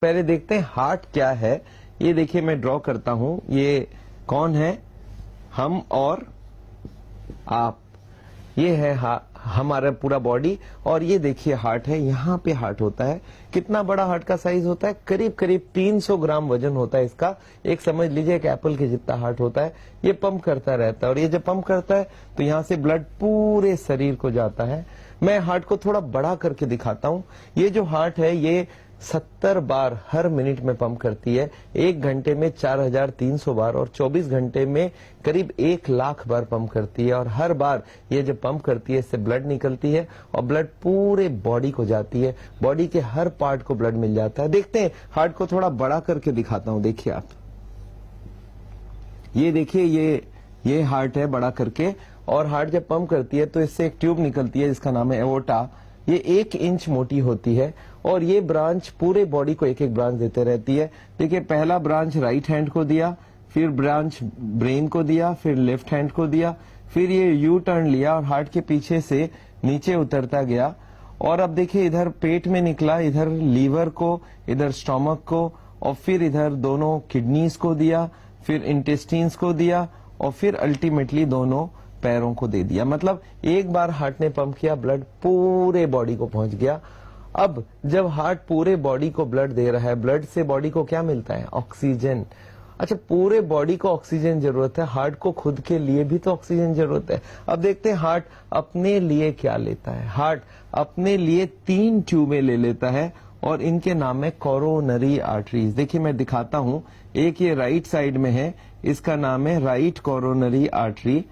पहले देखते हैं हार्ट क्या है। ये देखिए मैं ड्रॉ करता हूं, ये कौन है, हम और आप। ये है हमारा पूरा बॉडी, और ये देखिए हार्ट है, यहाँ पे हार्ट होता है। कितना बड़ा हार्ट का साइज होता है, करीब करीब 300 ग्राम वजन होता है इसका। एक समझ लीजिए एक एप्पल के जितना हार्ट होता है। ये पंप करता रहता है, और ये जब पंप करता है तो यहाँ से ब्लड पूरे शरीर को जाता है। मैं हार्ट को थोड़ा बड़ा करके दिखाता हूँ। ये जो हार्ट है ये 70 बार हर मिनट में पंप करती है। 1 घंटे में 4300 बार, और 24 घंटे में करीब 1 लाख बार पंप करती है। और हर बार ये जब पंप करती है इससे ब्लड निकलती है, और ब्लड पूरे बॉडी को जाती है। बॉडी के हर पार्ट को ब्लड मिल जाता है। देखते हैं, हार्ट को थोड़ा बड़ा करके दिखाता हूं। देखिए आप, ये देखिए ये हार्ट है बड़ा करके, और हार्ट जब पंप करती है तो इससे एक ट्यूब निकलती है जिसका नाम है एओर्टा। ये 1 इंच मोटी होती है, और ये ब्रांच पूरे बॉडी को एक एक ब्रांच देते रहती है। देखिए पहला ब्रांच राइट हैंड को दिया, फिर ब्रांच ब्रेन को दिया, फिर लेफ्ट हैंड को दिया, फिर ये यू टर्न लिया और हार्ट के पीछे से नीचे उतरता गया। और अब देखिए इधर पेट में निकला, इधर लीवर को, इधर स्टोमक को, और फिर इधर दोनों किडनीज को दिया, फिर इंटेस्टाइन्स को दिया, और फिर अल्टीमेटली दोनों पैरों को दे दिया। मतलब एक बार हार्ट ने पंप किया, ब्लड पूरे बॉडी को पहुंच गया। अब जब हार्ट पूरे बॉडी को ब्लड दे रहा है, ब्लड से बॉडी को क्या मिलता है, ऑक्सीजन। अच्छा, पूरे बॉडी को ऑक्सीजन जरूरत है, हार्ट को खुद के लिए भी तो ऑक्सीजन जरूरत है। अब देखते हैं हार्ट अपने लिए क्या लेता है। हार्ट अपने लिए 3 ट्यूबें ले लेता है, और इनके नाम है कोरोनरी आर्टरीज। देखिए मैं दिखाता हूं, एक ये राइट साइड में है, इसका नाम है राइट कोरोनरी आर्टरी।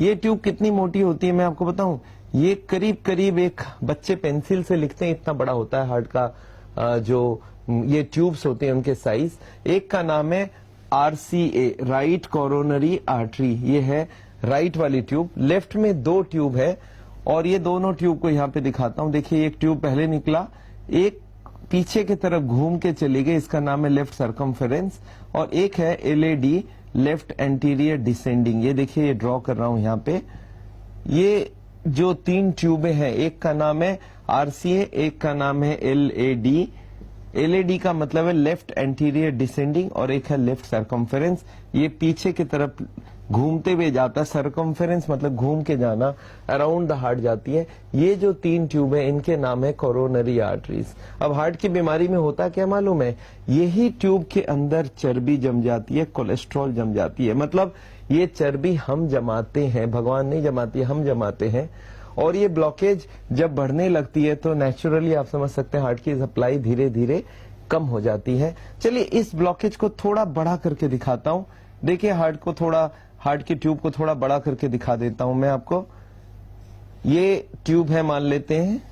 ये ट्यूब कितनी मोटी होती है मैं आपको बताऊं, ये करीब करीब एक बच्चे पेंसिल से लिखते हैं इतना बड़ा होता है हार्ट का जो ये ट्यूब्स होते हैं उनके साइज। एक का नाम है RCA, राइट कोरोनरी आर्टरी। ये है राइट वाली ट्यूब। लेफ्ट में 2 ट्यूब है, और ये दोनों ट्यूब को यहाँ पे दिखाता हूँ। देखिए एक ट्यूब पहले निकला, एक पीछे की तरफ घूम के चली गई, इसका नाम है लेफ्ट सर्कमफेरेंस, और एक है LAD, लेफ्ट एंटीरियर डिसेंडिंग। ये देखिए ये ड्रॉ कर रहा हूं यहाँ पे। ये जो 3 ट्यूबें हैं, एक का नाम है RCA, एक का नाम है LAD। LAD का मतलब है लेफ्ट एंटीरियर डिसेंडिंग, और एक है लेफ्ट सर्कमफेरेंस। ये पीछे की तरफ घूमते हुए जाता है, सर्कमफेरेंस मतलब घूम के जाना, अराउंड द हार्ट जाती है। ये जो 3 ट्यूब है इनके नाम है कोरोनरी आर्टरीज। अब हार्ट की बीमारी में होता क्या मालूम है, यही ट्यूब के अंदर चर्बी जम जाती है, कोलेस्ट्रॉल जम जाती है। मतलब ये चर्बी हम जमाते हैं, भगवान नहीं जमाती है, हम जमाते हैं। और ये ब्लॉकेज जब बढ़ने लगती है तो नेचुरली आप समझ सकते हैं हार्ट की सप्लाई धीरे धीरे कम हो जाती है। चलिए इस ब्लॉकेज को थोड़ा बड़ा करके दिखाता हूं। देखिए हार्ट की ट्यूब को थोड़ा बड़ा करके दिखा देता हूं मैं आपको। ये ट्यूब है मान लेते हैं।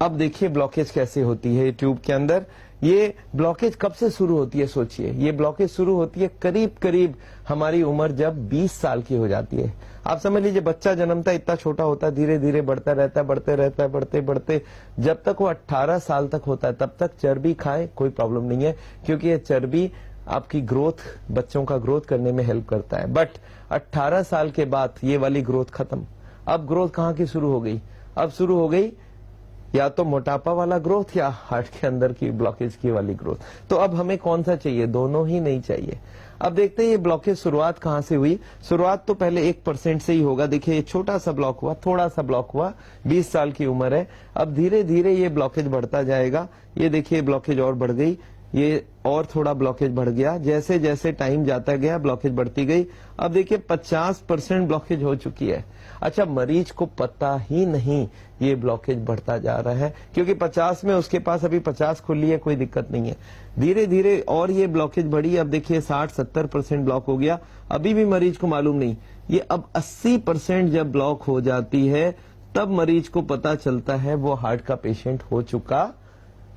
अब देखिए ब्लॉकेज कैसे होती है ट्यूब के अंदर। ये ब्लॉकेज कब से शुरू होती है सोचिए, ये ब्लॉकेज शुरू होती है करीब करीब हमारी उम्र जब 20 साल की हो जाती है। आप समझ लीजिए बच्चा जन्मता है इतना छोटा होता है, धीरे धीरे बढ़ता रहता है, बढ़ते रहता है, बढ़ते बढ़ते जब तक वो 18 साल तक होता है तब तक चर्बी खाए कोई प्रॉब्लम नहीं है, क्योंकि ये चर्बी आपकी ग्रोथ, बच्चों का ग्रोथ करने में हेल्प करता है। बट 18 साल के बाद ये वाली ग्रोथ खत्म। अब ग्रोथ कहाँ की शुरू हो गई, अब शुरू हो गई या तो मोटापा वाला ग्रोथ या हार्ट के अंदर की ब्लॉकेज की वाली ग्रोथ। तो अब हमें कौन सा चाहिए, दोनों ही नहीं चाहिए। अब देखते हैं ये ब्लॉकेज शुरुआत कहां से हुई। शुरुआत तो पहले 1% से ही होगा। देखिए ये छोटा सा ब्लॉक हुआ, थोड़ा सा ब्लॉक हुआ, 20 साल की उम्र है। अब धीरे धीरे ये ब्लॉकेज बढ़ता जाएगा। ये देखिए ब्लॉकेज और बढ़ गई, ये और थोड़ा ब्लॉकेज बढ़ गया। जैसे जैसे टाइम जाता गया ब्लॉकेज बढ़ती गई। अब देखिए 50% ब्लॉकेज हो चुकी है। अच्छा, मरीज को पता ही नहीं ये ब्लॉकेज बढ़ता जा रहा है, क्योंकि 50 में उसके पास अभी 50 खुली है, कोई दिक्कत नहीं है। धीरे धीरे और ये ब्लॉकेज बढ़ी। अब देखिए 60-70% ब्लॉक हो गया, अभी भी मरीज को मालूम नहीं। ये अब 80% जब ब्लॉक हो जाती है तब मरीज को पता चलता है वो हार्ट का पेशेंट हो चुका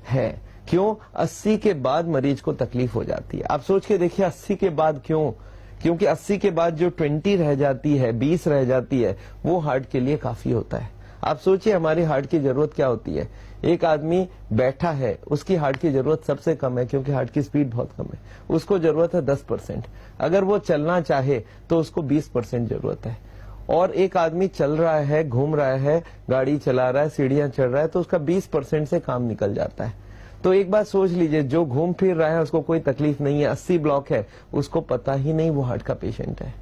है। क्यों? 80 के बाद मरीज को तकलीफ हो जाती है। आप सोच के देखिए 80 के बाद क्यों? क्योंकि 80 के बाद जो 20 रह जाती है, 20 रह जाती है, वो हार्ट के लिए काफी होता है। आप सोचिए हमारी हार्ट की जरूरत क्या होती है। एक आदमी बैठा है, उसकी हार्ट की जरूरत सबसे कम है, क्योंकि हार्ट की स्पीड बहुत कम है। उसको जरूरत है 10%। अगर वो चलना चाहे तो उसको 20% जरूरत है। और एक आदमी चल रहा है, घूम रहा है, गाड़ी चला रहा है, सीढ़ियां चढ़ रहा है, तो उसका 20% से काम निकल जाता है। तो एक बात सोच लीजिए, जो घूम फिर रहा है उसको कोई तकलीफ नहीं है, 80 ब्लॉक है, उसको पता ही नहीं वो हार्ट का पेशेंट है।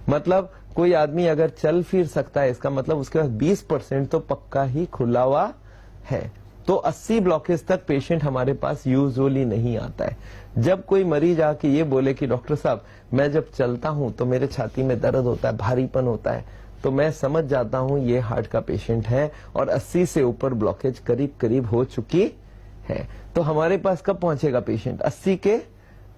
मतलब कोई आदमी अगर चल फिर सकता है, इसका मतलब उसके पास 20% तो पक्का ही खुला हुआ है। तो 80 ब्लॉकेज तक पेशेंट हमारे पास यूजुअली नहीं आता है। जब कोई मरीज आके ये बोले कि डॉक्टर साहब मैं जब चलता हूं तो मेरे छाती में दर्द होता है, भारीपन होता है, तो मैं समझ जाता हूं ये हार्ट का पेशेंट है और 80 से ऊपर ब्लॉकेज करीब करीब हो चुकी है। तो हमारे पास कब पहुंचेगा पेशेंट? 80 के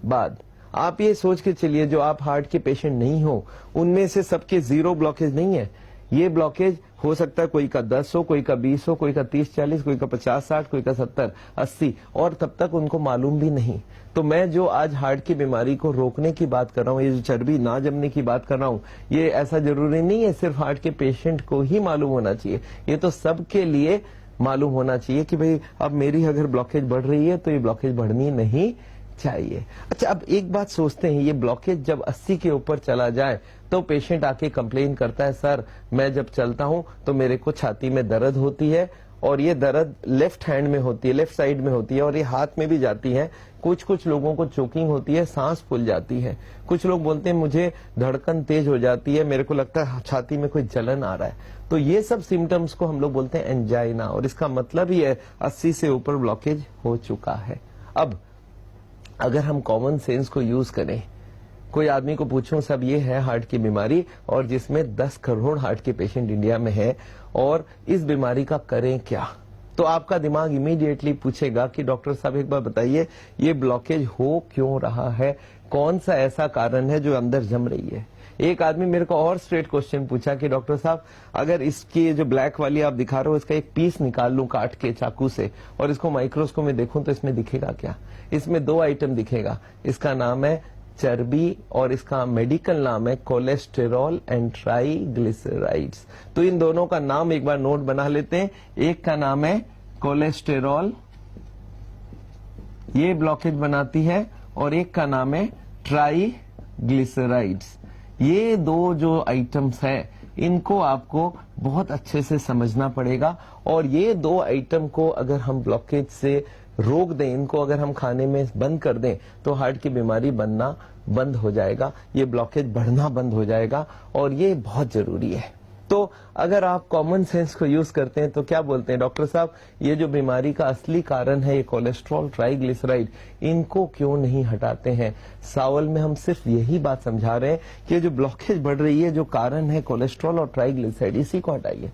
बाद। आप ये सोच के चलिए जो आप हार्ट के पेशेंट नहीं हो उनमें से सबके 0 ब्लॉकेज नहीं है। ये ब्लॉकेज हो सकता है कोई का 10 हो, कोई का 20 हो, कोई का 30-40, कोई का 50-60, कोई का 70-80, और तब तक उनको मालूम भी नहीं। तो मैं जो आज हार्ट की बीमारी को रोकने की बात कर रहा हूँ, ये जो चर्बी ना जमने की बात कर रहा हूँ, ये ऐसा जरूरी नहीं है सिर्फ हार्ट के पेशेंट को ही मालूम होना चाहिए, ये तो सबके लिए मालूम होना चाहिए कि भाई अब मेरी अगर ब्लॉकेज बढ़ रही है तो ये ब्लॉकेज बढ़नी नहीं चाहिए। अच्छा, अब एक बात सोचते हैं, ये ब्लॉकेज जब 80 के ऊपर चला जाए तो पेशेंट आके कंप्लेन करता है, सर मैं जब चलता हूं तो मेरे को छाती में दर्द होती है, और ये दर्द लेफ्ट हैंड में होती है, लेफ्ट साइड में होती है, और ये हाथ में भी जाती है। कुछ लोगों को चोकिंग होती है, सांस फूल जाती है। कुछ लोग बोलते हैं मुझे धड़कन तेज हो जाती है, मेरे को लगता है छाती में कोई जलन आ रहा है। तो ये सब सिम्टम्स को हम लोग बोलते हैं एंजाइना, और इसका मतलब ही है 80 से ऊपर ब्लॉकेज हो चुका है। अब अगर हम कॉमन सेंस को यूज करें, कोई आदमी को पूछूं सब ये है हार्ट की बीमारी और जिसमें 10 करोड़ हार्ट के पेशेंट इंडिया में है, और इस बीमारी का करें क्या, तो आपका दिमाग इमीडिएटली पूछेगा कि डॉक्टर साहब एक बार बताइए ये ब्लॉकेज हो क्यों रहा है, कौन सा ऐसा कारण है जो अंदर जम रही है। एक आदमी मेरे को और स्ट्रेट क्वेश्चन पूछा कि डॉक्टर साहब अगर इसकी जो ब्लैक वाली आप दिखा रहे हो इसका एक पीस निकाल लूं काट के चाकू से और इसको माइक्रोस्कोप में देखूं तो इसमें दिखेगा क्या? इसमें 2 आइटम दिखेगा, इसका नाम है चर्बी और इसका मेडिकल नाम है कोलेस्टेरॉल एंड ट्राइग्लिसराइड्स। तो इन दोनों का नाम एक बार नोट बना लेते हैं। एक का नाम है कोलेस्टेरॉल, ये ब्लॉकेज बनाती है, और एक का नाम है ट्राइग्लिसराइड्स। ये 2 जो आइटम्स हैं इनको आपको बहुत अच्छे से समझना पड़ेगा, और ये 2 आइटम को अगर हम ब्लॉकेज से रोक दें, इनको अगर हम खाने में बंद कर दें तो हार्ट की बीमारी बनना बंद हो जाएगा, ये ब्लॉकेज बढ़ना बंद हो जाएगा, और ये बहुत जरूरी है। तो अगर आप कॉमन सेंस को यूज करते हैं तो क्या बोलते हैं डॉक्टर साहब ये जो बीमारी का असली कारण है ये कोलेस्ट्रॉल ट्राइग्लिसराइड, इनको क्यों नहीं हटाते हैं? सावल में हम सिर्फ यही बात समझा रहे हैं कि जो ब्लॉकेज बढ़ रही है, जो कारण है कोलेस्ट्रॉल और ट्राइग्लिसराइड, इसी को हटाइए।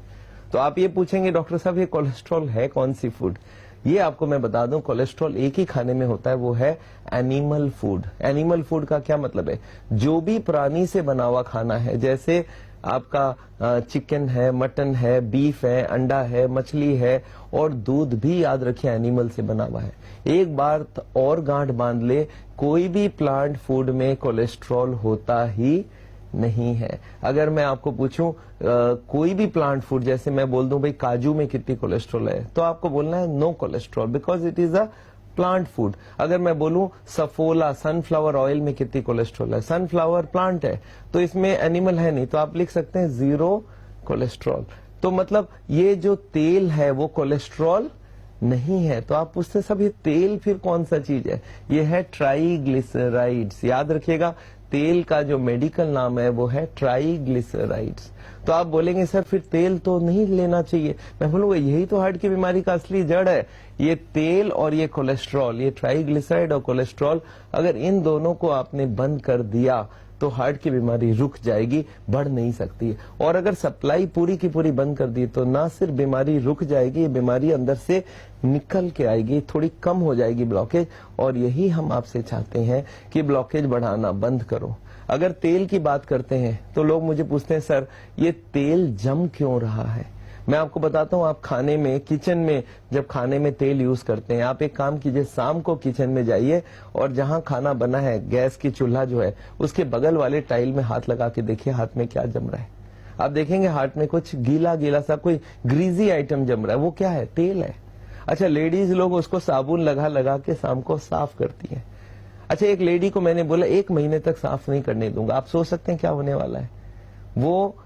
तो आप ये पूछेंगे डॉक्टर साहब ये कोलेस्ट्रॉल है कौन सी फूड? ये आपको मैं बता दूं, कोलेस्ट्रॉल एक ही खाने में होता है, वो है एनिमल फूड। एनिमल फूड का क्या मतलब है? जो भी प्राणी से बना हुआ खाना है, जैसे आपका चिकन है, मटन है, बीफ है, अंडा है, मछली है, और दूध भी याद रखिए एनिमल से बना हुआ है। एक बार और गांठ बांध ले, कोई भी प्लांट फूड में कोलेस्ट्रॉल होता ही नहीं है। अगर मैं आपको पूछूं कोई भी प्लांट फूड, जैसे मैं बोल दूं भाई काजू में कितनी कोलेस्ट्रॉल है, तो आपको बोलना है no cholesterol because it is a plant food. अगर मैं बोलूं सफोला सनफ्लावर ऑयल में कितनी कोलेस्ट्रॉल है, सनफ्लावर प्लांट है तो इसमें एनिमल है नहीं, तो आप लिख सकते हैं 0 कोलेस्ट्रॉल। तो मतलब ये जो तेल है वो कोलेस्ट्रॉल नहीं है। तो आप पूछते सब ये तेल फिर कौन सा चीज है? ये है ट्राइग्लिसराइड्स। याद रखिएगा तेल का जो मेडिकल नाम है वो है ट्राइग्लिसराइड्स। तो आप बोलेंगे सर फिर तेल तो नहीं लेना चाहिए। मैं बोलूंगा यही तो हार्ट की बीमारी का असली जड़ है। ये तेल और ये कोलेस्ट्रॉल, ये ट्राइग्लिसराइड और कोलेस्ट्रॉल, अगर इन दोनों को आपने बंद कर दिया तो हार्ट की बीमारी रुक जाएगी, बढ़ नहीं सकती। और अगर सप्लाई पूरी की पूरी बंद कर दी तो ना सिर्फ बीमारी रुक जाएगी, बीमारी अंदर से निकल के आएगी, थोड़ी कम हो जाएगी ब्लॉकेज। और यही हम आपसे चाहते हैं कि ब्लॉकेज बढ़ाना बंद करो। अगर तेल की बात करते हैं तो लोग मुझे पूछते हैं सर ये तेल जम क्यों रहा है? मैं आपको बताता हूँ, आप खाने में, किचन में जब खाने में तेल यूज करते हैं, आप एक काम कीजिए, शाम को किचन में जाइए और जहां खाना बना है, गैस की चूल्हा जो है उसके बगल वाले टाइल में हाथ लगा के देखिए हाथ में क्या जम रहा है। आप देखेंगे हाथ में कुछ गीला गीला सा कोई ग्रीजी आइटम जम रहा है, वो क्या है? तेल है। अच्छा, लेडीज लोग उसको साबुन लगा लगा के शाम को साफ करती है। अच्छा, एक लेडी को मैंने बोला 1 महीने तक साफ नहीं करने दूंगा। आप सोच सकते हैं क्या होने वाला है? वो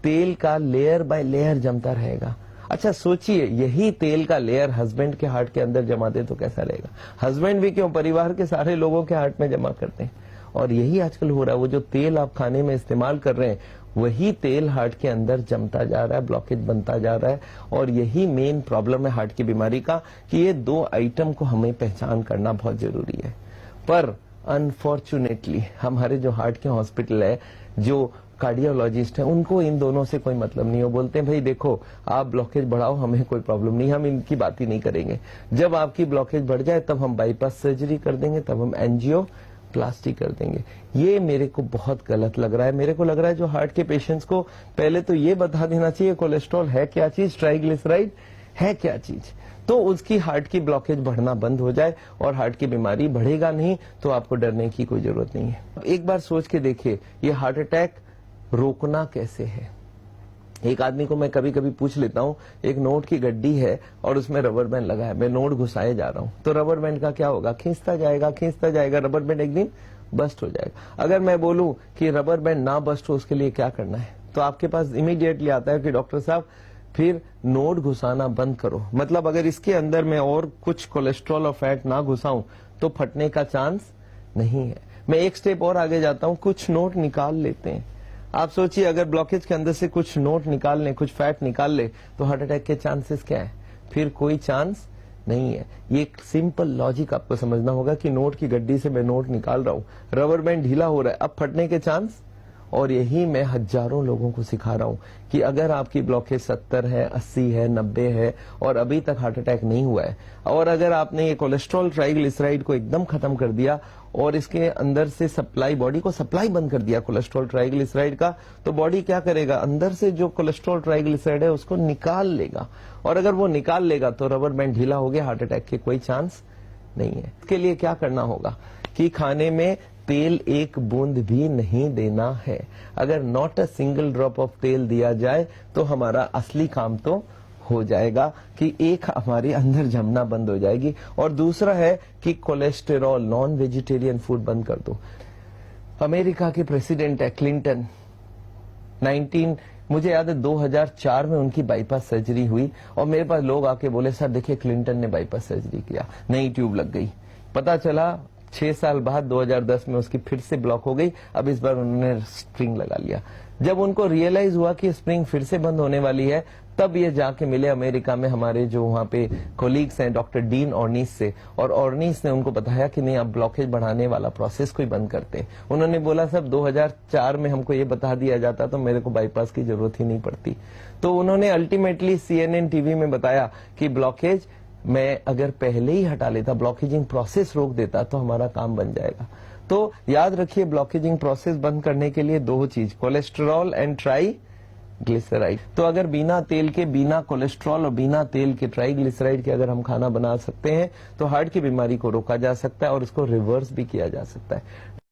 तेल का लेयर बाय लेयर जमता रहेगा। अच्छा सोचिए, यही तेल का लेयर हस्बैंड के हार्ट के अंदर जमा दे तो कैसा रहेगा। हस्बैंड भी क्यों, परिवार के सारे लोगों के हार्ट में जमा करते हैं। और यही आजकल हो रहा है, वो जो तेल आप खाने में इस्तेमाल कर रहे हैं वही तेल हार्ट के अंदर जमता जा रहा है, ब्लॉकेज बनता जा रहा है। और यही मेन प्रॉब्लम है हार्ट की बीमारी का, कि ये दो आइटम को हमें पहचान करना बहुत जरूरी है। पर अनफॉर्चुनेटली हमारे जो हार्ट के हॉस्पिटल है, जो कार्डियोलॉजिस्ट हैं, उनको इन दोनों से कोई मतलब नहीं हो। बोलते हैं भाई देखो आप ब्लॉकेज बढ़ाओ, हमें कोई प्रॉब्लम नहीं, हम इनकी बात ही नहीं करेंगे। जब आपकी ब्लॉकेज बढ़ जाए तब हम बाईपास सर्जरी कर देंगे, तब हम एंजियो प्लास्टिक कर देंगे। ये मेरे को बहुत गलत लग रहा है। मेरे को लग रहा है जो हार्ट के पेशेंट्स को पहले तो ये बता देना चाहिए कोलेस्ट्रॉल है क्या चीज, ट्राइग्लिसराइड है क्या चीज, तो उसकी हार्ट की ब्लॉकेज बढ़ना बंद हो जाए और हार्ट की बीमारी बढ़ेगा नहीं, तो आपको डरने की कोई जरूरत नहीं है। एक बार सोच के देखिए, ये हार्ट अटैक रोकना कैसे है। एक आदमी को मैं कभी कभी पूछ लेता हूं, एक नोट की गड्डी है और उसमें रबर बैंड लगा है, मैं नोट घुसाए जा रहा हूं, तो रबर बैंड का क्या होगा, खींचता जाएगा, रबर बैंड एक दिन बस्ट हो जाएगा। अगर मैं बोलूं कि रबर बैंड ना बस्ट हो, उसके लिए क्या करना है, तो आपके पास इमीडिएटली आता है कि डॉक्टर साहब फिर नोट घुसाना बंद करो। मतलब अगर इसके अंदर मैं और कुछ कोलेस्ट्रॉल और फैट ना घुसाऊं तो फटने का चांस नहीं है। मैं एक स्टेप और आगे जाता हूं, कुछ नोट निकाल लेते हैं। आप सोचिए अगर ब्लॉकेज के अंदर से कुछ नोट निकाल लें, कुछ फैट निकाल ले, तो हार्ट अटैक के चांसेस क्या है, फिर कोई चांस नहीं है। ये एक सिंपल लॉजिक आपको समझना होगा कि नोट की गड्डी से मैं नोट निकाल रहा हूं, रबर बैंड ढीला हो रहा है, अब फटने के चांस। और यही मैं हजारों लोगों को सिखा रहा हूं कि अगर आपकी ब्लॉकेज 70 है, 80 है, 90 है और अभी तक हार्ट अटैक नहीं हुआ है, और अगर आपने ये कोलेस्ट्रॉल ट्राइग्लिसराइड को एकदम खत्म कर दिया और इसके अंदर से सप्लाई, बॉडी को सप्लाई बंद कर दिया कोलेस्ट्रॉल ट्राइग्लिसराइड का, तो बॉडी क्या करेगा, अंदर से जो कोलेस्ट्रॉल ट्राइग्लिसराइड है उसको निकाल लेगा। और अगर वो निकाल लेगा तो रबर बैंड ढीला हो गया, हार्ट अटैक के कोई चांस नहीं है। इसके लिए क्या करना होगा कि खाने में तेल एक बूंद भी नहीं देना है। अगर not a single drop of तेल दिया जाए तो हमारा असली काम तो हो जाएगा कि एक हमारे अंदर जमना बंद हो जाएगी। और दूसरा है कि कोलेस्टेरॉल, नॉन वेजिटेरियन फूड बंद कर दो। अमेरिका के प्रेसिडेंट है क्लिंटन, मुझे याद है 2004 में उनकी बाईपास सर्जरी हुई और मेरे पास लोग आके बोले सर देखिए क्लिंटन ने बाईपास सर्जरी किया, नई ट्यूब लग गई। पता चला 6 साल बाद 2010 में उसकी फिर से ब्लॉक हो गई, अब इस बार उन्होंने स्प्रिंग लगा लिया। जब उनको रियलाइज हुआ कि स्प्रिंग फिर से बंद होने वाली है, तब ये जाके मिले अमेरिका में हमारे जो वहां पे कोलीग्स हैं डॉक्टर डीन ऑर्निस से, और ऑर्निस ने उनको बताया कि नहीं आप ब्लॉकेज बढ़ाने वाला प्रोसेस को ही बंद करते। उन्होंने बोला सब 2004 में हमको ये बता दिया जाता तो मेरे को बाईपास की जरूरत ही नहीं पड़ती। तो उन्होंने अल्टीमेटली CNN टीवी में बताया कि ब्लॉकेज मैं अगर पहले ही हटा लेता, ब्लॉकेजिंग प्रोसेस रोक देता, तो हमारा काम बन जाएगा। तो याद रखिए ब्लॉकेजिंग प्रोसेस बंद करने के लिए दो चीज, कोलेस्ट्रॉल एंड ट्राइग्लिसराइड। तो अगर बिना तेल के, बिना कोलेस्ट्रॉल और बिना तेल के ट्राइग्लिसराइड के अगर हम खाना बना सकते हैं तो हार्ट की बीमारी को रोका जा सकता है और इसको रिवर्स भी किया जा सकता है।